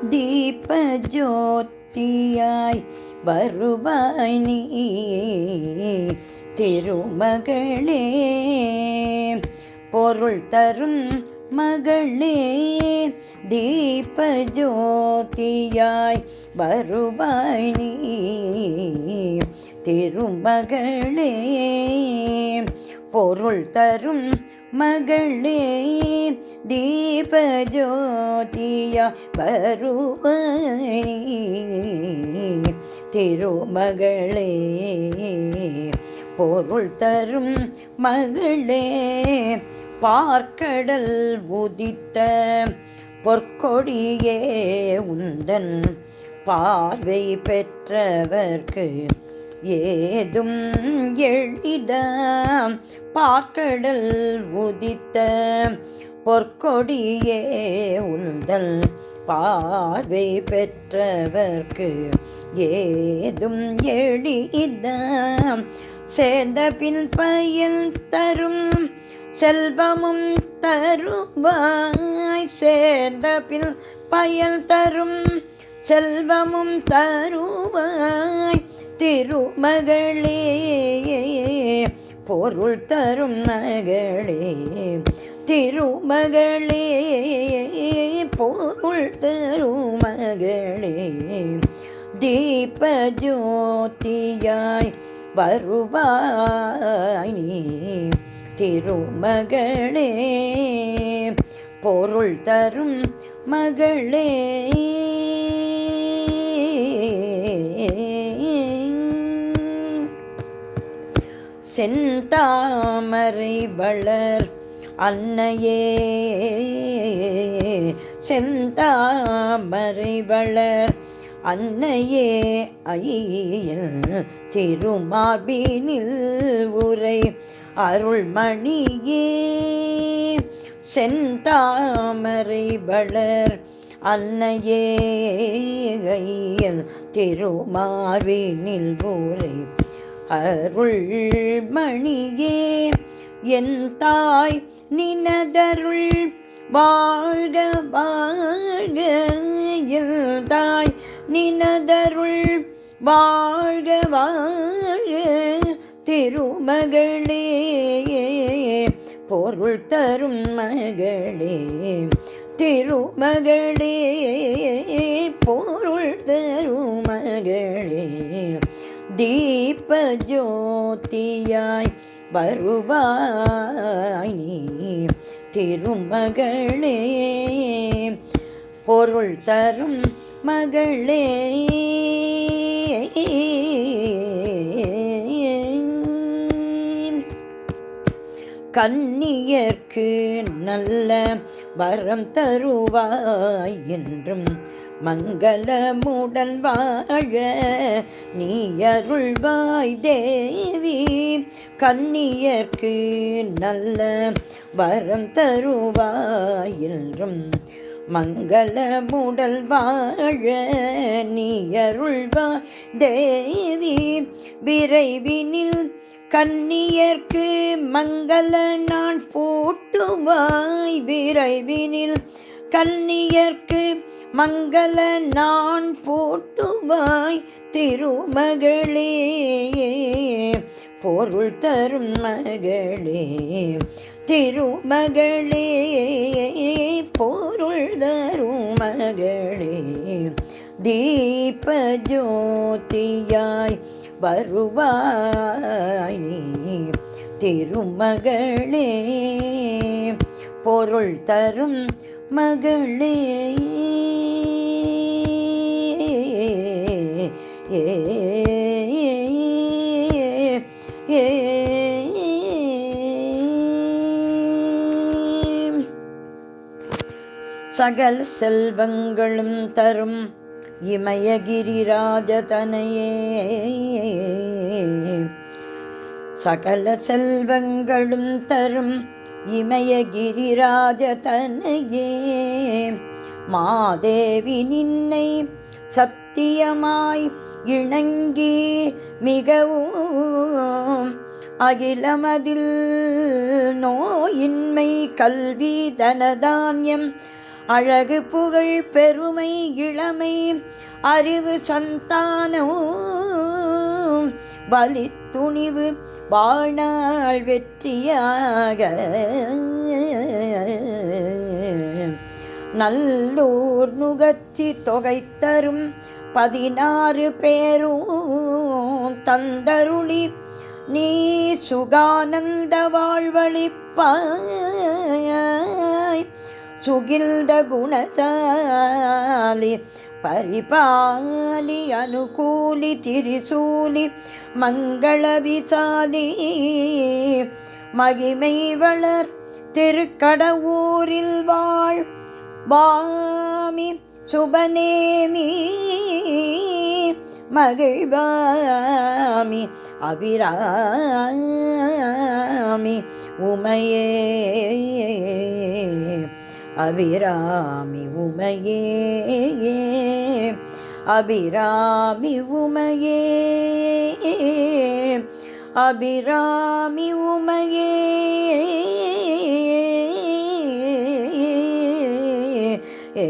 தீப ஜோதியாய் வருவாய் நீ திருமகளே, பொருள் தரும் மகளே. தீப ஜோதியாய் வருவாய் நீ திருமகளே, பொருள் தரும் மகளே. தீப ஜோதியாய் வருவாய் நீ திருமகளே, பொருள் தரும் மகளே. பார்க்கடல் உதித்த பொற்கொடியே உந்தன் பார்வை பெற்றவர்க்கு ஏதும் எளிதாம். பார்க்கடல் உதித்த பொற்கொடியே உந்தன் பார்வை பெற்றவர்க்கு ஏதும் எளிதாம். சேர்ந்த பின் பயன் தரும் செல்வமும் தருவாய், சேர்ந்த பின் பயன் தரும் செல்வமும் தருவாய். திருமகளே, பொருள் தரும் மகளே. திருமகளே, பொருள் தரும் மகளே. தீப ஜோதியாய் வருவாய் நீ திருமகளே, பொருள் தரும் மகளே. செந்தாமரை வளர் அன்னையே, செந்தாமரை வளர் அன்னையே, ஐயல் திருமார்பினில் உரை அருள்மணியே. செந்தாமரை வளர் அன்னையே, ஐயல் திருமார்பினில் உரை அருள்மணியே. என் தாய் நினதருள் வாழ்க வாழ்க, என் தாய் நினதருள் வாழ்க வாழ்க. திருமகளே, பொருள் தரும் மகளே. திருமகளே, பொருள் தரும் மகளே. தீப ஜோதியாய் வருவாய் நீ திருமகளே, பொருள் தரும் மகளே. கன்னியர்க்கு நல்ல வரம் தருவாய் என்றும் மங்களமுடன் வாழ நீ அருள்வாய் தேவி. கன்னியர்க்கு நல்ல வரம் தருவாய் என்றும் மங்களமுடன் வாழ நீ அருள்வாய் தேவி. விரைவினில் கன்னியர்க்கு மங்கள நான் பூட்டுவாய், விரைவினில் கன்னியர்க்கு மங்கள நான் பூட்டுவாய். திருமகளே, பொருள் தரும் மகளே. திருமகளே, பொருள் தரும் மகளே. தீப ஜோதியாய் வருவாய் நீ திருமகளே, பொருள் தரும் மகளே. சகல செல்வங்களும் தரும் இமயகிரிராஜதனையே, சகல செல்வங்களும் தரும் இமயகிரிராஜதனையே. மாதேவி நின்னை சத்தியமாய் இணங்கி மிகவும் அகிலமதில் நோயின்மை கல்வி தனதான்யம் அழகு புகழ் பெருமை இளமை அறிவு சந்தானம் வலி துணிவு வாழ்நாள் வெற்றியாக நல்லூர் நுகர்ச்சி தொகை தரும் 16 பேரும் தந்தருளி நீ சுகானந்த வாழ்வழிப்பாய் சுகில்த குணசாலி பரிபாலி அனுகூலி திரிசூலி மங்கள விசாலி மகிமை வளர் திருக்கடவூரில் வாழ் வாமி சுபநேமி மகிழ்வாமி அபிராமி உமையே அபிராமி உமையே அபிராமி உமையே அபிராமி உமையே ஏ